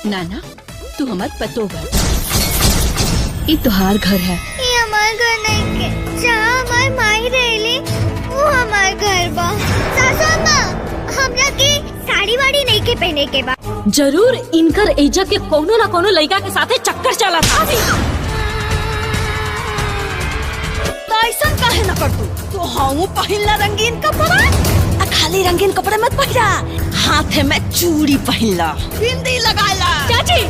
नाना तू हमार पतो बा, ई तुहार घर है। ये हमार घर नहीं के, जहाँ हमार माई रहेली वो हमार घर बा। सासू माँ, हमरा के साड़ी वाड़ी नहीं के पहने के बा। जरूर इनकर एजा के कोनो ना कोनो लड़का के साथे चक्कर चला था। ऐसा काहे न कर तू हमू पहिनला रंगीन कपड़ा। खाली रंगीन कपड़े मत पहिरा, हाथे में चूड़ी पहिनला, बिंदी लगाला। चाची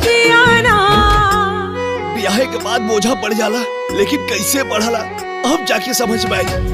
ब्याहे के बाद बोझा पड़ जाला, लेकिन कैसे बढ़ला अब जाके समझ में आई।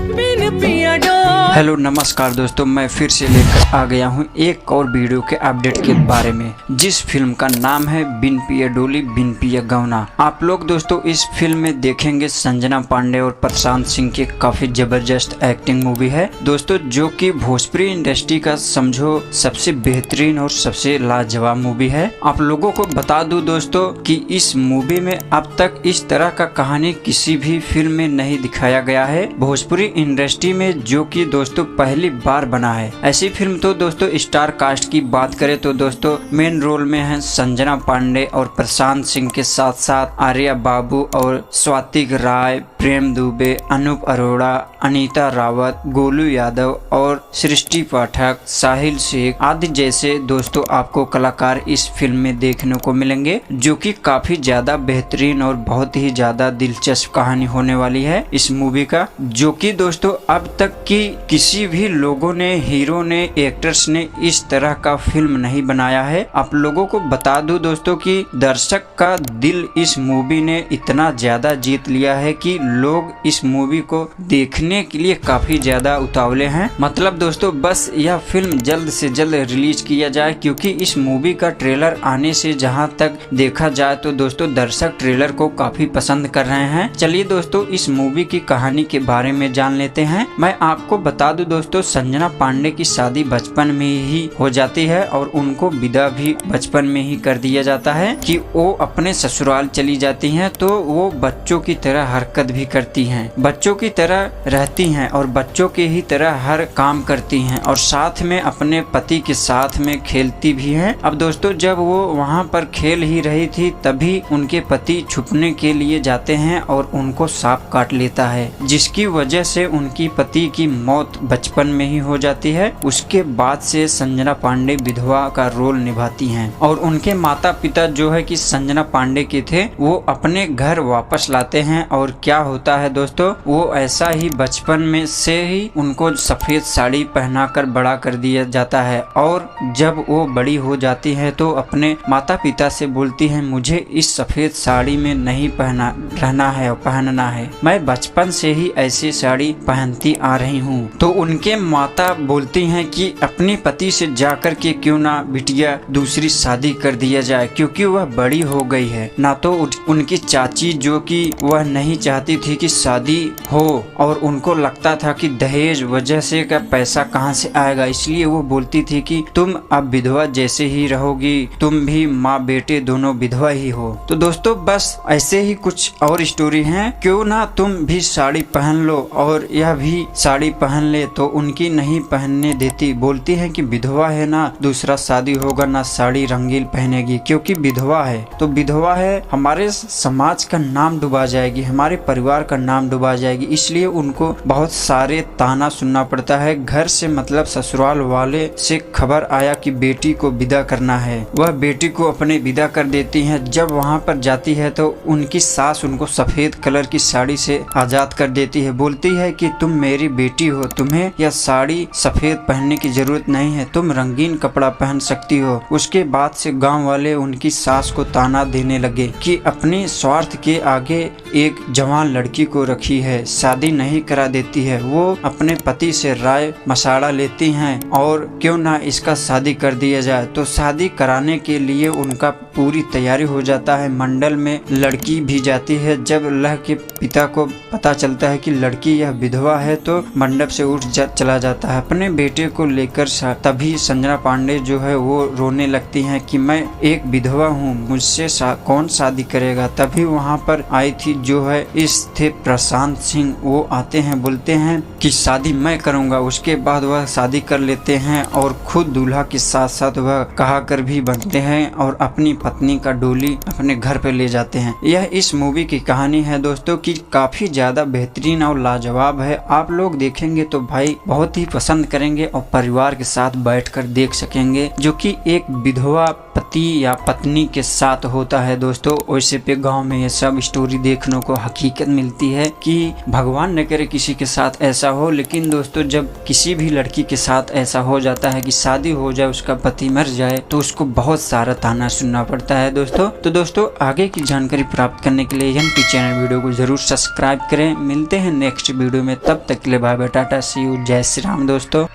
हेलो नमस्कार दोस्तों, मैं फिर से लेकर आ गया हूँ एक और वीडियो के अपडेट के बारे में, जिस फिल्म का नाम है बिन पिया डोली बिन पिया गौना। आप लोग दोस्तों इस फिल्म में देखेंगे संजना पांडे और प्रशांत सिंह की काफी जबरदस्त एक्टिंग मूवी है दोस्तों, जो कि भोजपुरी इंडस्ट्री का समझो सबसे बेहतरीन और सबसे लाजवाब मूवी है। आप लोगों को बता दूं दोस्तों कि इस मूवी में अब तक इस तरह का कहानी किसी भी फिल्म में नहीं दिखाया गया है भोजपुरी इंडस्ट्री में, जो कि दोस्तों पहली बार बना है। ऐसी फिल्म तो दोस्तों स्टार कास्ट की बात करें तो दोस्तों मेन रोल में है संजना पांडे और प्रशांत सिंह के साथ साथ आर्या बाबू और स्वातिक राय, प्रेम दुबे, अनूप अरोड़ा, अनीता रावत, गोलू यादव और सृष्टि पाठक, साहिल शेख आदि जैसे दोस्तों आपको कलाकार इस फिल्म में देखने को मिलेंगे, जो कि काफी ज्यादा बेहतरीन और बहुत ही ज्यादा दिलचस्प कहानी होने वाली है इस मूवी का, जो कि दोस्तों अब तक की किसी भी लोगों ने, हीरो ने, एक्टर्स ने इस तरह का फिल्म नहीं बनाया है। आप लोगों को बता दूं दोस्तों कि दर्शक का दिल इस मूवी ने इतना ज्यादा जीत लिया है कि लोग इस मूवी को देखने के लिए काफी ज्यादा उतावले हैं। मतलब दोस्तों बस यह फिल्म जल्द से जल्द रिलीज किया जाए, क्योंकि इस मूवी का ट्रेलर आने से जहां तक देखा जाए तो दोस्तों दर्शक ट्रेलर को काफी पसंद कर रहे हैं। चलिए दोस्तों इस मूवी की कहानी के बारे में जान लेते हैं। मैं आपको बता दूं दोस्तों संजना पांडे की शादी बचपन में ही हो जाती है और उनको विदा भी बचपन में ही कर दिया जाता है कि वो अपने ससुराल चली जाती हैं। तो वो बच्चों की तरह हरकत भी करती हैं, बच्चों की तरह रहती हैं और बच्चों के ही तरह हर काम करती हैं और साथ में अपने पति के साथ में खेलती भी हैं। अब दोस्तों जब वो वहाँ पर खेल ही रही थी तभी उनके पति छुपने के लिए जाते हैं और उनको सांप काट लेता है, जिसकी वजह से उनकी पति की मौत बचपन में ही हो जाती है। उसके बाद से संजना पांडे विधवा का रोल निभाती हैं और उनके माता पिता जो है कि संजना पांडे के थे वो अपने घर वापस लाते हैं। और क्या होता है दोस्तों, वो ऐसा ही बचपन में से ही उनको सफेद साड़ी पहनाकर बड़ा कर दिया जाता है और जब वो बड़ी हो जाती है तो अपने माता पिता से बोलती है मुझे इस सफेद साड़ी में नहीं रहना है और पहनना है, मैं बचपन से ही ऐसी साड़ी पहनती आ रही हूँ। तो उनके माता बोलती हैं कि अपने पति से जाकर के क्यों ना बिटिया दूसरी शादी कर दिया जाए, क्योंकि वह बड़ी हो गई है। ना तो उनकी चाची जो कि वह नहीं चाहती थी कि शादी हो और उनको लगता था कि दहेज वजह से का पैसा कहाँ से आएगा, इसलिए वो बोलती थी कि तुम अब विधवा जैसे ही रहोगी, तुम भी माँ बेटे दोनों विधवा ही हो। तो दोस्तों बस ऐसे ही कुछ और स्टोरी है, क्यों ना तुम भी साड़ी पहन लो और यह भी साड़ी पहन ले। तो उनकी नहीं पहनने देती, बोलती है कि विधवा है ना, दूसरा शादी होगा ना साड़ी रंगीन पहनेगी, क्योंकि विधवा है तो विधवा है, हमारे समाज का नाम डुबा जाएगी, हमारे परिवार का नाम डुबा जाएगी। इसलिए उनको बहुत सारे ताना सुनना पड़ता है। घर से मतलब ससुराल वाले से खबर आया कि बेटी को विदा करना है, वह बेटी को अपने विदा कर देती है। जब वहाँ पर जाती है तो उनकी सास उनको सफेद कलर की साड़ी से आजाद कर देती है, बोलती है कि तुम मेरी बेटी हो, तुम्हें यह साड़ी सफेद पहनने की जरूरत नहीं है, तुम रंगीन कपड़ा पहन सकती हो। उसके बाद से गांव वाले उनकी सास को ताना देने लगे कि अपने स्वार्थ के आगे एक जवान लड़की को रखी है, शादी नहीं करा देती है। वो अपने पति से राय मशवरा लेती हैं और क्यों ना इसका शादी कर दिया जाए। तो शादी कराने के लिए उनका पूरी तैयारी हो जाता है, मंडल में लड़की भी जाती है। जब लह के पिता को पता चलता है कि लड़की यह विधवा है तो मंडप से चला जाता है अपने बेटे को लेकर। तभी संजना पांडे जो है वो रोने लगती हैं कि मैं एक विधवा हूँ, मुझसे कौन शादी करेगा। तभी वहाँ पर आई थी जो है इस थे प्रशांत सिंह, वो आते हैं बोलते हैं कि शादी मैं करूँगा। उसके बाद वह शादी कर लेते हैं और खुद दूल्हा के साथ साथ वह कहा कर भी बनते हैं और अपनी पत्नी का डोली अपने घर पे ले जाते हैं। यह इस मूवी की कहानी है दोस्तों कि काफी ज्यादा बेहतरीन और लाजवाब है। आप लोग देखेंगे तो भाई बहुत ही पसंद करेंगे और परिवार के साथ बैठकर देख सकेंगे, जो कि एक विधवा पति या पत्नी के साथ होता है दोस्तों। वैसे पे गांव में ये सब स्टोरी देखने को हकीकत मिलती है कि भगवान न करे किसी के साथ ऐसा हो, लेकिन दोस्तों जब किसी भी लड़की के साथ ऐसा हो जाता है कि शादी हो जाए, उसका पति मर जाए, तो उसको बहुत सारा ताना सुनना पड़ता है दोस्तों। तो दोस्तों आगे की जानकारी प्राप्त करने के लिए NP चैनल वीडियो को जरूर सब्सक्राइब करें। मिलते हैं नेक्स्ट वीडियो में, तब तक के लिए bye bye, tata, see you, जय श्री राम दोस्तों।